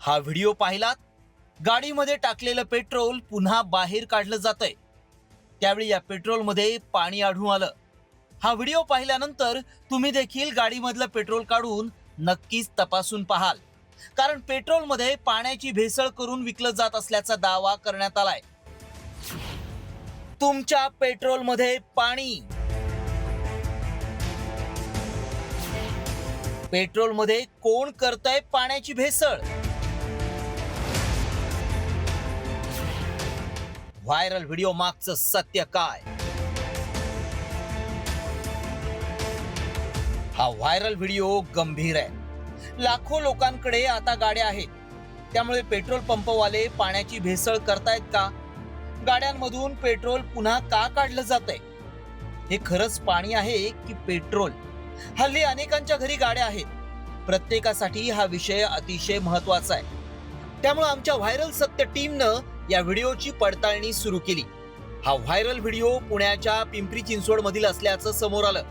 हा व्हिडिओ पाहिलात? गाडीमध्ये टाकलेलं पेट्रोल पुन्हा बाहेर काढलं जातंय. त्यावेळी या पेट्रोलमध्ये पाणी आढळून आलं. हा व्हिडिओ पाहिल्यानंतर तुम्ही देखील गाडीमधलं पेट्रोल काढून नक्कीच तपासून पाहाल, कारण पेट्रोलमध्ये पाण्याची भेसळ करून विकलं जात असल्याचा दावा करण्यात आलाय. तुमच्या पेट्रोलमध्ये पाणी, पेट्रोलमध्ये कोण करतंय पाण्याची भेसळ? व्हायरल व्हिडिओ मागचं सत्य काय? हा व्हायरल व्हिडिओ गंभीर आहे. लाखो लोकांकडे आता गाड्या आहेत, त्यामुळे पेट्रोल पंपवाले पाण्याची भेसळ करतायत का? गाड्यांमधून पेट्रोल पुन्हा का काढलं जातंय? हे खरंच पाणी आहे की पेट्रोल? हल्ली अनेकांच्या घरी गाड्या आहेत. प्रत्येकासाठी हा विषय अतिशय महत्वाचा आहे. त्यामुळे आमच्या व्हायरल सत्य टीमनं या व्हिडिओची पडताळणी सुरू केली. हा व्हायरल व्हिडिओ पुण्याच्या पिंपरी चिंचवड मधील असल्याचं समोर आलं.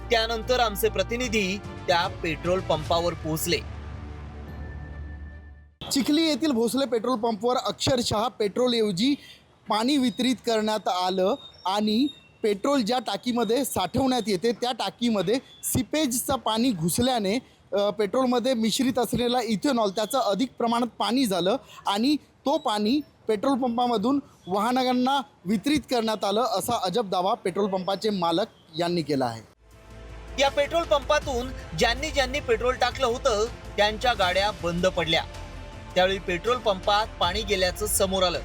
त्यानंतर आमचे प्रतिनिधी त्या पेट्रोल पंपावर पोहोचले. चिखली येथील भोसले पेट्रोल पंपवर अक्षरशः पेट्रोलऐवजी पाणी वितरित करण्यात आलं आणि पेट्रोल ज्या टाकीमध्ये साठवण्यात येते त्या टाकीमध्ये सिपेजचं पाणी घुसल्याने पेट्रोलमध्ये मिश्रित असलेला इथेनॉल त्याचं अधिक प्रमाणात पाणी झालं आणि तो पाणी पेट्रोल पंपामधून वाहनांना वितरित करण्यात आलं, असा अजब दावा पेट्रोल पंपाचे मालक यांनी केला आहे. या पेट्रोल पंपातून ज्यांनी पेट्रोल टाकलं होतं त्यांच्या गाड्या बंद पडल्या. त्यावेळी पेट्रोल पंपात पाणी गेल्याचं समोर आलं.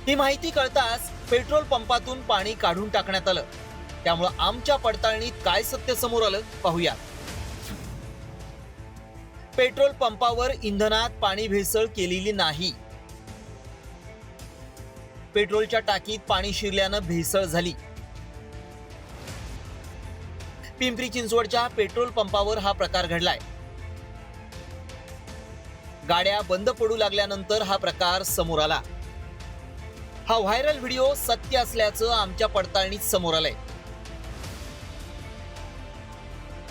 ही माहिती कळताच पेट्रोल पंपातून पाणी काढून टाकण्यात आलं. त्यामुळे आमच्या पडताळणीत काय सत्य समोर आलं पाहूया. पेट्रोल पंपावर इंधनात पाणी भेसळ केलेली नाही. पेट्रोलच्या टाकीत पाणी शिरल्यानं भेसळ झाली. पिंपरी चिंचवडच्या पेट्रोल पंपावर हा प्रकार घडलाय. गाड्या बंद पडू लागल्यानंतर हा प्रकार समोर आला. हा व्हायरल व्हिडिओ सत्य असल्याचं आमच्या पडताळणीत समोर आलंय.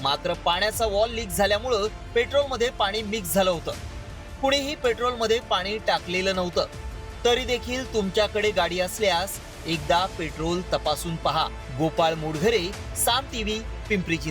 मात्र पाण्याचा वॉल लीक झाल्यामुळं पेट्रोलमध्ये पाणी मिक्स झालं होतं. कुणीही पेट्रोलमध्ये पाणी टाकलेलं नव्हतं. तरी देखील तुमच्याकडे गाडी असल्यास एकदा पेट्रोल तपासून पहा. गोपाळ मुडघरे, साम टीव्ही, पिंपरी चिंचवड.